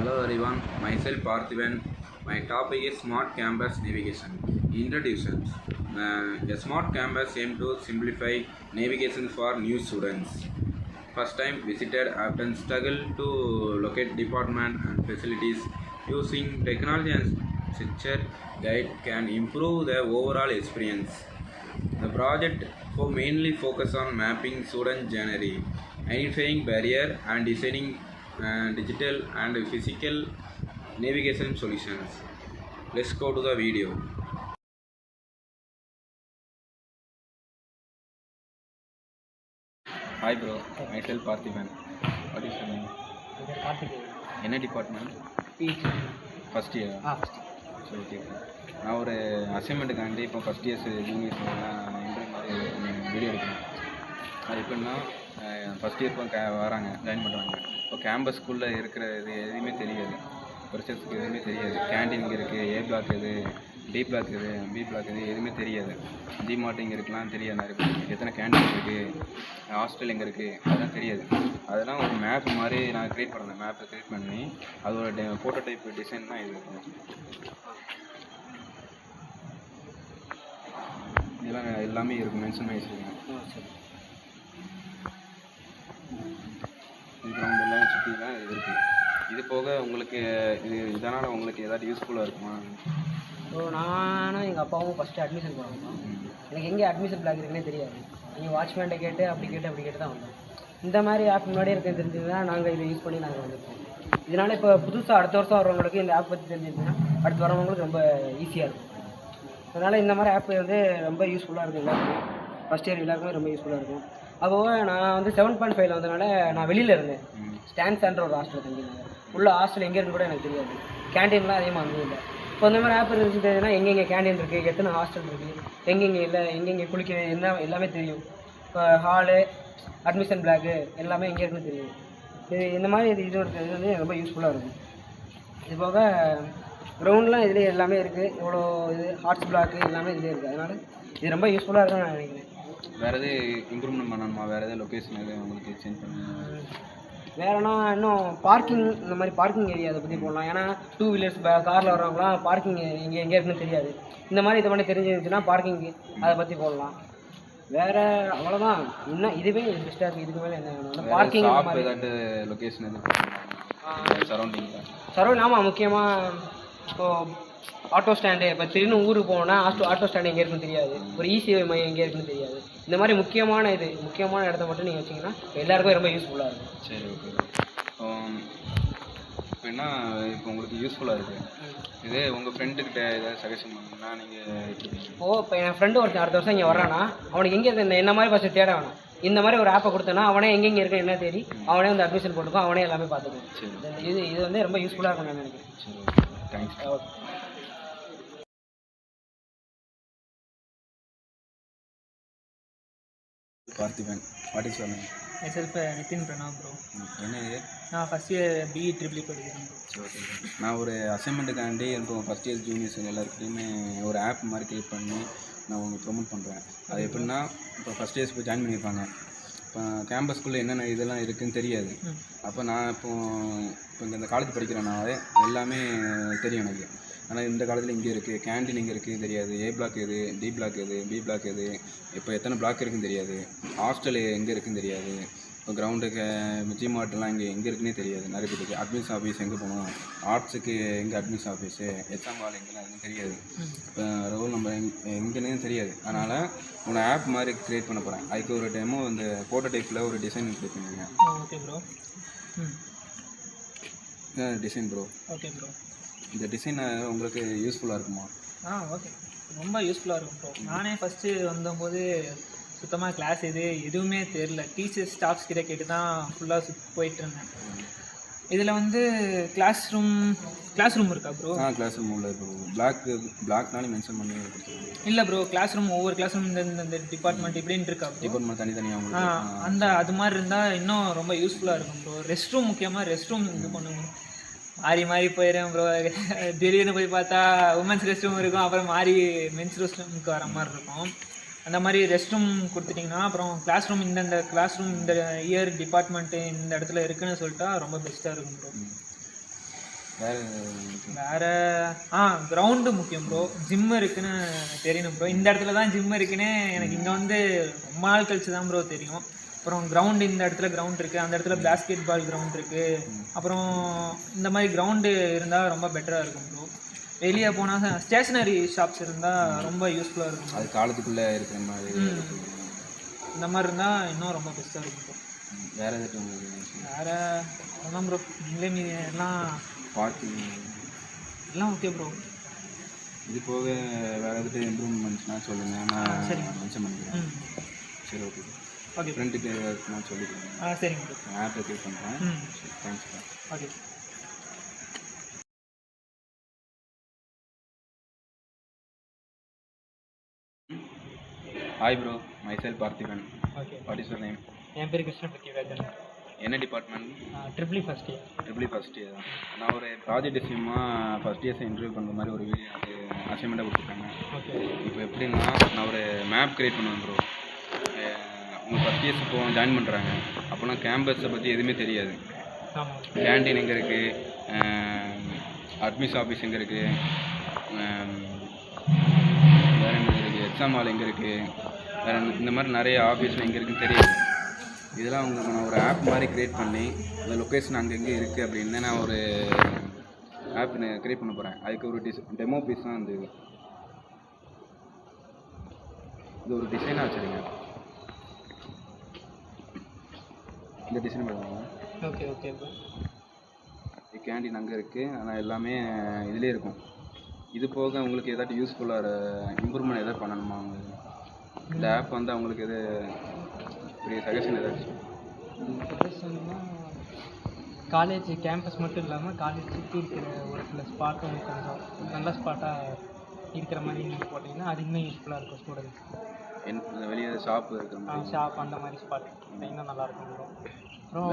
Hello everyone, myself Parthivan. My topic is Smart Campus Navigation. Introduction. A smart campus aims to simplify navigation for new students. First time visitor often struggle to locate department and facilities. Using technology and structure guide can improve the overall experience. The project mainly focus on mapping student journey, identifying barrier and designing digital and physical navigation solutions. Let's go to the video. Hi bro, myself Parthivan. What is your name? என்ன department? First year. சரி okay. நான் ஒரு அசைன்மெண்ட்டுக்காண்டி இப்போ first years ஜூனியர்ஸ்லாம் interview மாதிரி video எடுக்கணும். அது எப்படின்னா first year இப்போ வராங்க, ஜாயின் பண்ணுறாங்க. இப்போ கேம்பஸ்குள்ளே இருக்கிற இது எதுவுமே தெரியாது, ப்ரொசஸ்க்கு எதுவுமே தெரியாது. கேண்டீன் இங்கே இருக்குது, ஏ பிளாக் எது, டி பிளாக் எது, பி பிளாக் எது எதுவுமே தெரியாது. டிமார்ட் இங்கே இருக்கலாம் தெரியாது, நிறைய பேருக்கு எத்தனை கேண்டீன் இருக்குது, ஹாஸ்டல் எங்கே இருக்குது அதெல்லாம் தெரியாது. அதெல்லாம் ஒரு மேப் மாதிரி நான் க்ரியேட் பண்ணேன். மேப்பை க்ரியேட் பண்ணி அதோட ஃபோட்டோ டைப் டிசைன் தான் இது. இதெல்லாம் எல்லாமே இருக்குது, மென்ஷன் பண்ணி வச்சுருக்கேன். இது கிரவுண்ட் எல்லாம் சுற்றி தான் இது இருக்குது. இது போக உங்களுக்கு இதனால் உங்களுக்கு ஏதாவது யூஸ்ஃபுல்லாக இருக்குமா? ஸோ நானும் எங்கள் அப்பாவும் ஃபஸ்ட்டு அட்மிஷன் போனோம். எனக்கு எங்கே அட்மிஷன் பிளாக் இருக்குன்னே தெரியாது. நீங்கள் வாட்ச்மேன்ட்டை கேட்டு அப்படி கேட்டு தான் வந்தோம். இந்த மாதிரி ஆப் முன்னாடியே இருக்கிறது தெரிஞ்சதுன்னா நாங்கள் இதை யூஸ் பண்ணி நாங்கள் வந்திருக்கோம். இதனால் இப்போ புதுசாக அடுத்த வருஷம் வரவங்களுக்கு இந்த ஆப் பற்றி தெரிஞ்சிருந்துன்னா அடுத்து வரவங்களுக்கு ரொம்ப ஈஸியாக இருக்கும். அதனால் இந்த மாதிரி ஆப் வந்து ரொம்ப யூஸ்ஃபுல்லாக இருக்கும் எல்லாருக்குமே. ஃபஸ்ட் இயர் எல்லாருக்குமே ரொம்ப யூஸ்ஃபுல்லாக இருக்கும். அப்போது நான் வந்து 7.5 வந்ததுனால நான் வெளியில் இருந்தேன். ஸ்டான்ஸ்ன்ற ஒரு ஹாஸ்டல் தங்கியிருந்தேன். உள்ள ஹாஸ்டல் எங்கே இருந்து கூட எனக்கு தெரியாது. கேண்டீன்லாம் அதிகமாக அங்கேயும் இல்லை. இப்போ இந்த மாதிரி ஆப் இருந்துச்சுன்னா எங்கெங்கே கேண்டீன் இருக்குது, எத்தனை ஹாஸ்டல் இருக்குது, எங்கெங்கே இல்லை, எங்கெங்கே குளிக்கிறது என்ன எல்லாமே தெரியும். இப்போ ஹாலு, அட்மிஷன் பிளாக்கு எல்லாமே எங்கே இருக்குன்னு தெரியும். இது இந்த மாதிரி இது வந்து ரொம்ப யூஸ்ஃபுல்லாக இருக்கும். இது போக கிரவுண்ட்லாம் இதுலேயே எல்லாமே இருக்குது. இவ்வளோ இது ஹாட்ஸ் பிளாக்கு எல்லாமே இதுலேயே இருக்குது. அதனால் இது ரொம்ப யூஸ்ஃபுல்லாக இருக்குன்னு நான் நினைக்கிறேன். வேறு எது இம்ப்ரூவ்மெண்ட் பண்ணணுமா? வேறு எதாவது லொக்கேஷன் எதுவும் உங்களுக்கு சேஞ்ச் பண்ணணும்? வேறுனா இன்னும் பார்க்கிங், இந்த மாதிரி பார்க்கிங் ஏரியா அதை பற்றி போடலாம். ஏன்னா 2 வீலர்ஸ் காரில் வரவங்களாம் பார்க்கிங் எங்கே இருக்குன்னு தெரியாது. இந்த மாதிரி இதை பண்ணி தெரிஞ்சிருந்துச்சுன்னா பார்க்கிங் அதை பற்றி போடலாம். வேறு அவ்வளோதான். இன்னும் இதுவே பெஸ்ட்டாக இருக்குது. இதுக்கு மேலே என்ன வேணும்? பார்க்கிங் லொக்கேஷன் எதுவும் சரௌண்டிங். ஆமாம். முக்கியமாக இப்போது ஆட்டோ ஸ்டாண்டு, இப்போ திடீர்னு ஊருக்கு போனோன்னா ஆட்டோ ஸ்டாண்டு எங்கே இருக்குன்னு தெரியாது, ஒரு ஈஸிஐ மையம் எங்கே இருக்குன்னு தெரியாது. இந்த மாதிரி முக்கியமான இடத்த மட்டும் நீங்கள் வச்சிங்கன்னா எல்லாருக்கும் ரொம்ப யூஸ்ஃபுல்லாக இருக்கும். சரி ஓகே. இப்போ என்ன இப்போ உங்களுக்கு யூஸ்ஃபுல்லாக இருக்குது, இதே உங்கள் ஃப்ரெண்டுக்கிட்ட ஏதாவது சஜஷன் பண்ணணும்னா நீங்கள் எப்படி? இப்போ என் ஃப்ரெண்டு ஒருத்தன் அடுத்த வருஷம் இங்கே வரானா, அவனுக்கு எங்கே என்ன மாதிரி ஃபஸ்ட்டு தேட வேணாம். இந்த மாதிரி ஒரு ஆப்பை கொடுத்தோன்னா அவனே எங்கெங்கே இருக்குன்னு என்ன தேடி அவனே வந்து அட்மிஷன் போட்டுக்கும், அவனே எல்லாமே பார்த்துக்கும். சரி, இது வந்து ரொம்ப யூஸ்ஃபுல்லாக இருக்கும் நான் நினைக்கிறேன். சரி okay, thanks. Okay. Parthiban. What is your name? myself Nitin Pranab bro. என்ன இது? நான் ஃபஸ்ட் இயர் BE ட்ரிபிள் படிக்கிறேன் ப்ரோ. சரி ஓகே. நான் ஒரு அசைன்மெண்ட்டுக்காண்டி இப்போ ஃபஸ்ட் இயர் ஜூனியர்ஸ் எல்லாருக்குமே ஒரு ஆப் மாதிரி க்ரியேட் பண்ணி நான் உங்களுக்கு ப்ரொமோட் பண்ணுறேன். அது எப்படின்னா இப்போ ஃபஸ்ட் இயர்ஸ் போய் ஜாயின் பண்ணியிருப்பாங்க. இப்போ கேம்பஸ்குள்ளே என்னென்ன இதெல்லாம் இருக்குதுன்னு தெரியாது. அப்போ நான் இப்போ இங்கே இந்த காலேஜ் படிக்கிறேன்னாவே எல்லாமே தெரியும் எனக்கு. ஆனால் இந்த காலத்தில் இங்கே இருக்குது, கேண்டீன் இங்கே இருக்குது தெரியாது, ஏ பிளாக் எது, டி பிளாக் எது, பி பிளாக் எது, இப்போ எத்தனை பிளாக் இருக்குதுன்னு தெரியாது, ஹாஸ்டல் எங்கே இருக்குதுன்னு தெரியாது, இப்போ கிரவுண்டுக்கு ஜிமார்ட்லாம் எங்கே இருக்குன்னே தெரியாது. நிறைய பேருக்கு அட்மிஷன் ஆஃபீஸ் எங்கே போகணும், ஆர்ட்ஸுக்கு எங்கே அட்மிஷன் ஆஃபீஸு, எக்ஸாம் ஹால் எங்கெல்லாம் எதுவும் தெரியாது, இப்போ ரோல் நம்பர் எங்கேன்னு தெரியாது. அதனால் உன்னை ஆப் மாதிரி க்ரியேட் பண்ண போகிறேன். அதுக்கு ஒரு டைமோ இந்த ஃபோட்டோ டைப்பில் ஒரு டிசைன் க்ரியேட் பண்ணியிருக்கேன். Okay bro. Design bro. Okay bro. இந்த டிசைன் உங்களுக்கு யூஸ்ஃபுல்லாக இருக்குமா? ஓகே, ரொம்ப யூஸ்ஃபுல்லாக இருக்கும் ப்ரோ. நானே ஃபஸ்ட்டு வந்தபோது சுத்தமாக கிளாஸ் எதுவுமே தெரில. டீச்சர்ஸ் ஸ்டாஃப்ஸ் கிட்ட கேட்டு தான் ஃபுல்லாக போயிட்டு இருந்தேன். இதில் வந்து கிளாஸ் ரூம் இருக்கா ப்ரோ? கிளாஸ் ரூம் உள்ள பிளாக்னாலும் மென்ஷன் பண்ணி இல்லை ப்ரோ, கிளாஸ் ரூம் ஒவ்வொரு கிளாஸ் ரூம் இந்த டிபார்ட்மெண்ட் இப்படின்னு இருக்கா? டிபார்ட்மெண்ட் தனித்தனியாக அது மாதிரி இருந்தால் இன்னும் ரொம்ப யூஸ்ஃபுல்லாக இருக்கும் ப்ரோ. ரெஸ்ட் ரூம் முக்கியமாக ரெஸ்ட் ரூம் இது பண்ணுவோம். மாறி போயிடுறேன் ப்ரோ. திடீர்னு போய் பார்த்தா உமன்ஸ் ரெஸ்ட் ரூம் இருக்கும், அப்புறம் மாறி மென்ஸ் ரெஸ்ட் ரூமுக்கு வர மாதிரி இருக்கும். அந்த மாதிரி ரெஸ்ட் ரூம் கொடுத்துட்டிங்கன்னா அப்புறம் கிளாஸ் ரூம் இந்த கிளாஸ் ரூம் இந்த இயர் டிபார்ட்மெண்ட்டு இந்த இடத்துல இருக்குன்னு சொல்லிட்டா ரொம்ப பெஸ்ட்டாக இருக்கும் ப்ரோ. வேறு வேறு கிரவுண்டு முக்கியம் ப்ரோ. ஜிம் இருக்குன்னு தெரியணும் ப்ரோ. இந்த இடத்துல தான் ஜிம் இருக்குன்னு எனக்கு இங்கே வந்து ரொம்ப நாள் கழிச்சு தான் ப்ரோ தெரியும். அப்புறம் கிரவுண்டு இந்த இடத்துல கிரவுண்ட் இருக்குது, அந்த இடத்துல பேஸ்கெட் பால் கிரவுண்ட் இருக்குது. அப்புறம் இந்த மாதிரி கிரவுண்டு இருந்தால் ரொம்ப பெட்டராக இருக்கும் ப்ரோ. வெளியே போனால் ஸ்டேஷ்னரி ஷாப்ஸ் இருந்தால் ரொம்ப யூஸ்ஃபுல்லாக இருக்கும். அது காலத்துக்குள்ளே இருக்கிற மாதிரி இந்த மாதிரி இருந்தால் இன்னும் ரொம்ப பெஸ்ட்டாக இருக்கும் ப்ரோ. வேறு எதாச்சும் உங்களுக்கு வேறு அதான் ப்ரோ. நீங்களே மீதி எல்லாம் பார்க்கிங் எல்லாம் ஓகே ப்ரோ. இது போக வேறு எதுட்டு இம்ப்ரூவ்மெண்ட்ஸ்னால் சொல்லுங்கள், நான் மென்ஷன் பண்ணிக்கிறேன். சரி ஓகே ஓகே ஃப்ரெண்டுக்கு நான் சொல்லிக்கிறேன். சரிங்க ப்ரோ. ஆப்பை கிளிக் பண்ணுறேன். Thanks. Okay. Hi bro, myself Parthiban. Okay. What is your name? என் பேர் கிருஷ்ணபதி ராஜன். என்ன department? Triple first year. Triple first year தான். நான் ஒரு ப்ராஜெக்ட் விஷயமாக ஃபஸ்ட் இயர்ஸை இன்டர்வியூ பண்ணுற மாதிரி ஒரு அது அசைன்மெண்ட்டாக கொடுத்துருக்காங்க. ஓகே. இப்போ எப்படின்னா நான் ஒரு மேப் க்ரியேட் பண்ணுவேன் ப்ரோ. உங்கள் ஃபஸ்ட் இயர்ஸ் இப்போ ஜாயின் பண்ணுறாங்க அப்போனா கேம்பஸை பற்றி எதுவுமே தெரியாது. ஆமாம். கேண்டீன் எங்கே இருக்குது, அட்மிஸ் ஆஃபீஸ் எங்கே இருக்குது, வேறு என்ன இருக்குது, எக்ஸாம் ஹால் எங்கே இருக்குது, வேறு இந்த மாதிரி நிறைய ஆஃபீஸில் எங்கே இருக்குதுன்னு தெரியாது. இதெல்லாம் உங்களுக்கு நான் ஒரு ஆப் மாதிரி க்ரியேட் பண்ணி அந்த லொக்கேஷன் அங்கங்கே இருக்குது அப்படின்னு நான் ஒரு ஆப் க்ரியேட் பண்ண போகிறேன். அதுக்கு ஒரு டெமோ பீஸ் தான் இந்த இது ஒரு டிசைனாக வச்சுருங்க. இந்த டிசைன் பண்ணுவாங்க. Okay okay bro. கேண்டீன் அங்கே இருக்குது, ஆனால் எல்லாமே இதிலே இருக்கும். இது போக உங்களுக்கு ஏதாச்சும் யூஸ்ஃபுல்லாக இம்ப்ரூவ்மெண்ட் எதாவது பண்ணணுமா உங்களுக்கு? இந்த ஆப் வந்து அவங்களுக்கு எது பெரிய சஜஷன் ஏதாச்சும்? சஜஷன்னா காலேஜ் கேம்பஸ் மட்டும் இல்லாமல் காலேஜ் சுற்றி இருக்கிற ஒரு சில ஸ்பாட்டும் கொஞ்சம் நல்ல ஸ்பாட்டாக இருக்கிற மாதிரி நீங்கள் போட்டிங்கன்னா அது இன்னும் யூஸ்ஃபுல்லாக இருக்கும் ஸ்டூடெண்ட்ஸ். வெளியே ஷாப் இருக்கிற மாதிரி ஷாப் அந்த மாதிரி ஸ்பாட் இன்னும் நல்லாயிருக்கும் ப்ரோ. அப்புறம்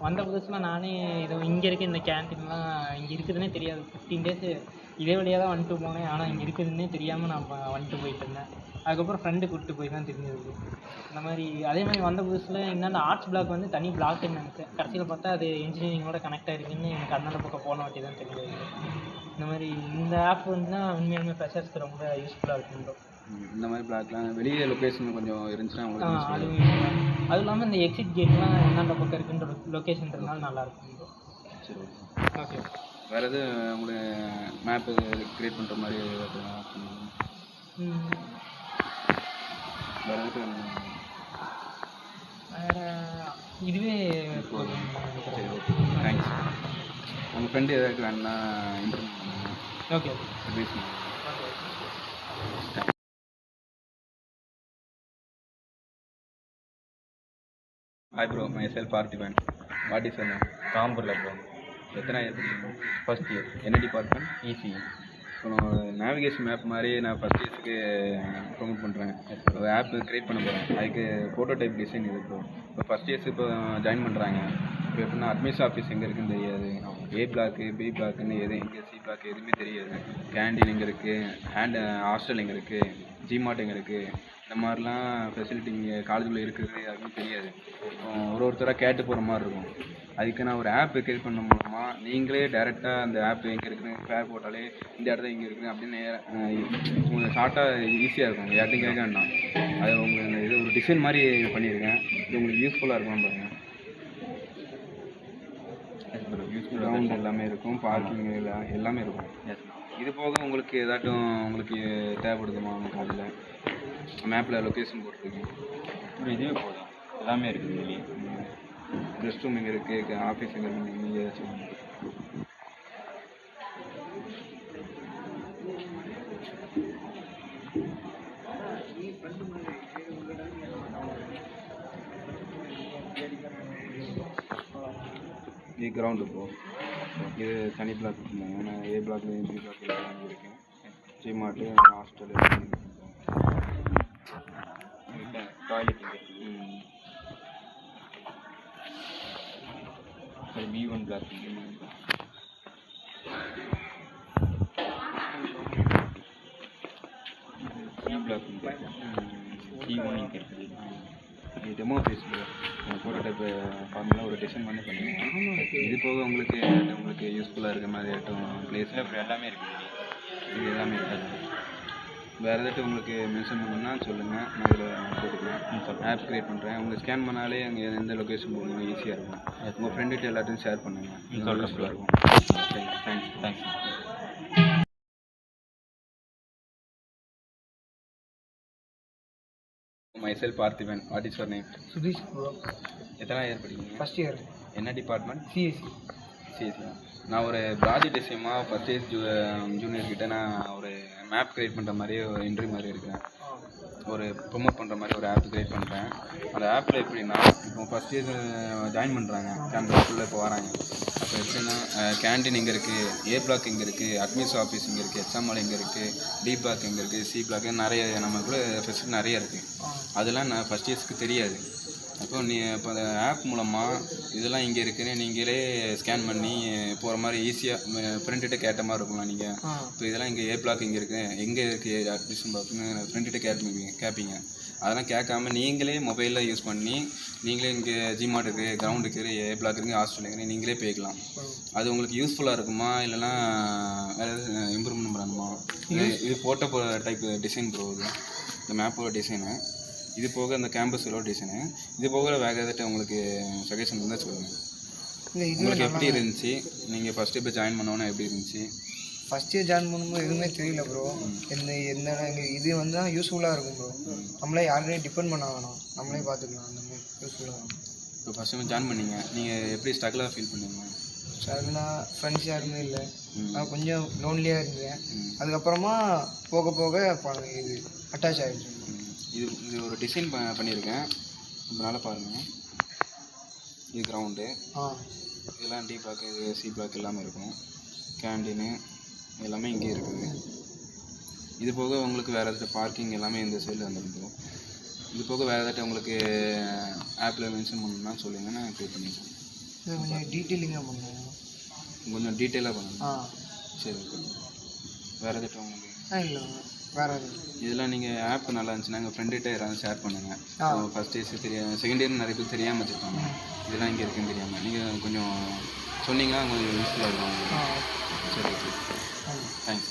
வந்த புதுசில் நானே இது இங்கே இருக்க இந்த கேன்டீன்லாம் இங்கே இருக்குதுன்னே தெரியாது. 15 டேஸ் இதே வழியாக தான் வந்துட்டு போனேன். ஆனால் இங்கே இருக்குதுன்னே தெரியாமல் நான் வந்துட்டு போயிட்டு இருந்தேன். அதுக்கப்புறம் ஃப்ரெண்டு கூப்பிட்டு போய் தான் தெரிஞ்சது. இந்த மாதிரி அதே மாதிரி வந்த புதுசில் இன்னும் ஆர்ட்ஸ் பிளாக் வந்து தனி பிளாக்னு நினச்சேன். கடைசியில் பார்த்தா அது இன்ஜினியரிங்கோட கனெக்ட் ஆகிருக்குன்னு எனக்கு அந்த பக்கம் போன வாட்டி தான் தெரிஞ்சது. இந்த மாதிரி இந்த ஆப் வந்துன்னா உண்மையாலுமே ஃப்ரெஷர்ஸ்க்கு ரொம்ப யூஸ்ஃபுல்லாக இருக்கும் ப்ரோ. இந்த மாதிரி பிளாக்லாம் வெளியே லொக்கேஷன் கொஞ்சம் இருந்துச்சுன்னா உங்களுக்கு அதுவும் இல்லாமல் இந்த எக்ஸிட் கேட்லாம் என்னென்ன பக்கம் இருக்குன்ற லொக்கேஷன்றதுனால நல்லாயிருக்கும் ப்ரோ. சரி ஓகே. வேறு எது உங்களுக்கு மேப்பு க்ரியேட் பண்ணுற மாதிரி வேறு எதுக்கு வேறு இதுவே சரி ஓகே தேங்க்ஸ். உங்கள் ஃப்ரெண்டு எதாவது வேணுன்னா இம்ப்ரூவ் பண்ணுங்க. ஓகே பேஸ் பண்ணுங்க. Hi bro, myself Parthiban. What is your name? காம்பூரில் ப்ரோ. எத்தனை இயர் படிக்கிறீங்க? First year. என்ன டிபார்ட்மெண்ட்? ஈஸி. இப்போ நேவிகேஷன் மேப் மாதிரி நான் ஃபஸ்ட் இயர்ஸுக்கு ப்ரொமோட் பண்ணுறேன். ஒரு ஆப் க்ரியேட் பண்ண போகிறேன். அதுக்கு ப்ரோட்டோடைப் டிசைன் இது ப்ரோ. இப்போ ஃபஸ்ட் இயர்ஸ் இப்போ ஜாயின் பண்ணுறாங்க. இப்போ எப்படின்னா அட்மிஸ் ஆஃபீஸ் எங்கே இருக்குதுன்னு தெரியாது, ஏ பிளாக்கு பி பிளாக்குன்னு எங்கே சி பிளாக் எதுவுமே தெரியாது, கேண்டீன் எங்கே இருக்குது, ஹாஸ்டல் எங்கே இருக்குது, ஜிமார்ட் எங்கே இருக்குது, இந்த மாதிரிலாம் ஃபெசிலிட்டி இங்கே காலேஜில் இருக்கிறது யாருக்கும் தெரியாது. ஒருத்தராக கேட்டு போகிற மாதிரி இருக்கும். அதுக்கு நான் ஒரு ஆப் க்ரியேட் பண்ண மூலமாக நீங்களே டேரெக்டாக அந்த ஆப் எங்கே இருக்குதுன்னு பேர் போட்டாலே இந்த இடத்துல இங்கே இருக்குது அப்படின்னு உங்களுக்கு ஷார்ட்டாக ஈஸியாக இருக்கும். யார்ட்டையும் கேட்க வேண்டாம். அது உங்களுக்கு இது ஒரு டிசைன் மாதிரி பண்ணியிருக்கேன். இது உங்களுக்கு யூஸ்ஃபுல்லாக இருக்கும் பாருங்கள். கிரவுண்ட் எல்லாமே இருக்கும், பார்க்கிங் எல்லாமே இருக்கும். இது போக உங்களுக்கு ஏதாட்டும் உங்களுக்கு தேவைப்படுதுமா உங்கள் காலேஜில்? மேப்பில் லொக்கேஷன் போட்டிருக்கேன். இதுவே போதும், எல்லாமே இருக்குது வெளியே. ரெஸ்ட் ரூம் எங்கே இருக்குது, ஆஃபீஸ் எங்கே இருக்குது, நீங்கள் ஏதாச்சும் இது கிரவுண்டு போ. இது தனி பிளாக் இருக்குங்க. நான் ஏ பிளாக்லேயும் பி பிளாக்ல இருக்கேன். ஜிமார்ட்டு, ஹாஸ்டலு, டாய்லெட் சரி B1 black. C block C1 இங்கே இருக்குது. இது டெமோ ஃபேஸ் ப்ரோட்டோடைப் ஃபார்முலா ஒரு டிசைன் பண்ணி பண்ணுங்க. இது போக உங்களுக்கு யூஸ்ஃபுல்லாக இருக்க மாதிரி ஆகட்டும் பிளேஸில் அப்புறம் எல்லாமே இருக்குது இது எல்லாமே இருக்காது. வேறு ஏதாட்டும் உங்களுக்கு மென்ஷன் பண்ணணும்னா சொல்லுங்கள், நான் இதில் போட்டுக்கிறேன். ஆப் க்ரியேட் பண்ணுறேன். உங்களுக்கு ஸ்கேன் பண்ணாலே அங்கே எந்த லொக்கேஷன் போகணும் ஈஸியாக இருக்கும். உங்கள் ஃப்ரெண்டுகிட்ட எல்லாத்தையும் ஷேர் பண்ணுங்கள், யூஸ்ஃபுல்லாக இருக்கும். Thanks. myself Parthiban. What is your name? Sudheesh bro. எத்தனை இயர் படிக்கிறீங்க? First year. என்ன டிபார்ட்மெண்ட்? சிஎஸ்சி. சிஎஸ்சி. நான் ஒரு ப்ராஜெக்ட் விஷயமா ஃபஸ்ட் இயர் ஜூனியர் கிட்ட நான் ஒரு மேப் க்ரியேட் பண்ணுற மாதிரி ஒரு இன்டர்வியூ மாதிரி இருக்கிறேன். ஒரு ப்ரொமோட் பண்ணுற மாதிரி ஒரு ஆப் க்ரியேட் பண்ணுறேன். அந்த ஆப்பில் எப்படின்னா இப்போ ஃபஸ்ட் இயர் ஜாயின் பண்ணுறாங்க, கேம்பஸ்க்குள்ளே இப்போ வராங்க. அப்போ எப்படின்னா கேண்டீன் எங்கே இருக்குது, ஏ பிளாக் எங்கே இருக்குது, அட்மிஸ் ஆஃபீஸ் எங்கே இருக்குது, எக்ஸாம்மால் எங்கே இருக்குது, டி பிளாக் எங்கே இருக்குது, சி பிளாக் நிறைய நம்ம கூட ஃபெசிலிட்டி நிறைய இருக்குது. அதெல்லாம் நான் ஃபஸ்ட் இயர்ஸ்க்கு தெரியாது. அப்போ இப்போ அந்த ஆப் மூலமாக இதெல்லாம் இங்கே இருக்குன்னு நீங்களே ஸ்கேன் பண்ணி போகிற மாதிரி ஈஸியாக ஃப்ரெண்ட்கிட்ட கேட்ட மாதிரி இருக்கும்ல நீங்கள். இப்போ இதெல்லாம் இங்கே ஏ பிளாக் இங்கே இருக்குது, எங்கே இருக்குது அட்மிஷன் பாக்ஸ்னு ஃப்ரெண்ட்கிட்ட கேட்பீங்க. அதெல்லாம் கேட்காம நீங்களே மொபைலில் யூஸ் பண்ணி நீங்களே இங்கே ஜிமார்ட் இருக்குது, கிரவுண்ட் இருக்குது, ஏ பிளாக் இருக்குது, ஹாஸ்டல் இருக்குது, நீங்களே போய்க்கலாம். அது உங்களுக்கு யூஸ்ஃபுல்லாக இருக்குமா இல்லைனா வேறு எதாவது இம்ப்ரூவ்மெண்ட் பண்ணணுமா? இது போட்ட டைப் டிசைன் போகுது இந்த மேப்போட டிசைனு. இது போக இந்த கேம்பஸோட டிசைனு. இது போக வேறு ஏதாட்டும் உங்களுக்கு சஜஷன் இருந்தால் சொல்லுங்கள். உங்களுக்கு எப்படி இருந்துச்சு? நீங்கள் ஃபஸ்ட்டு இப்போ ஜாயின் பண்ணோன்னே எப்படி இருந்துச்சு? ஃபஸ்ட் இயர் ஜாயின் பண்ணும்போது எதுவுமே தெரியல ப்ரோ. எந்த இது வந்து தான் யூஸ்ஃபுல்லாக இருக்கும் ப்ரோ. நம்மளே யாருமே டிபெண்ட் பண்ண வேணாம், நம்மளே பார்த்துக்கலாம். அந்த மாதிரி யூஸ்ஃபுல்லாக இருக்கும். இப்போ ஃபஸ்ட் டைம் ஜாயின் பண்ணீங்க, நீங்கள் எப்படி ஸ்ட்ரகிளாக ஃபீல் பண்ணீங்க? ஸ்ட்ரகிள்னா ஃப்ரெண்ட்ஸ் யாருமே இல்லை, நான் கொஞ்சம் லோன்லியாக இருந்தேன். அதுக்கப்புறமா போக போக இது அட்டாச் ஆகிடுச்சு. இது ஒரு டிசைன் பண்ணியிருக்கேன், நல்லா பாருங்கள். இது கிரவுண்டு, இதெல்லாம் டி பிளாக், இது சி பிளாக் எல்லாமே இருக்கும். கேண்டீனு எல்லாமே இங்கே இருக்குது. இது போக உங்களுக்கு வேறு ஏதாச்சும் பார்க்கிங் எல்லாமே இந்த சைடில் வந்துருக்கும். இது போக வேறு ஏதாட்டும் உங்களுக்கு ஆப்பில் மென்ஷன் பண்ணணும்னா சொல்லுங்கள், நான் க்ரியேட் பண்ணிக்கிறேன். கொஞ்சம் டீட்டெயிலிங்காக பண்ணுங்க, கொஞ்சம் டீட்டெயிலாக பண்ணணும். சரி, ஓகே. வேறு ஏதாட்டும் உங்களுக்கு? இல்லை வேறு இதெல்லாம் நீங்கள் ஆப் நல்லா இருந்துச்சுன்னா எங்கள் ஃப்ரெண்டுகிட்ட யாராவது ஷேர் பண்ணுங்கள். ஃபஸ்ட் இயர்ஸ் தெரியாது, செகண்ட் இயர் நிறைய பேர் தெரியாமல் வச்சுருப்பாங்க. இதெல்லாம் இங்கே இருக்குன்னு தெரியாமல் நீங்கள் கொஞ்சம் சொன்னீங்கன்னா கொஞ்சம் யூஸ்ஃபுல்லாக இருக்கும். சரி, ஓகே, தேங்க்ஸ்.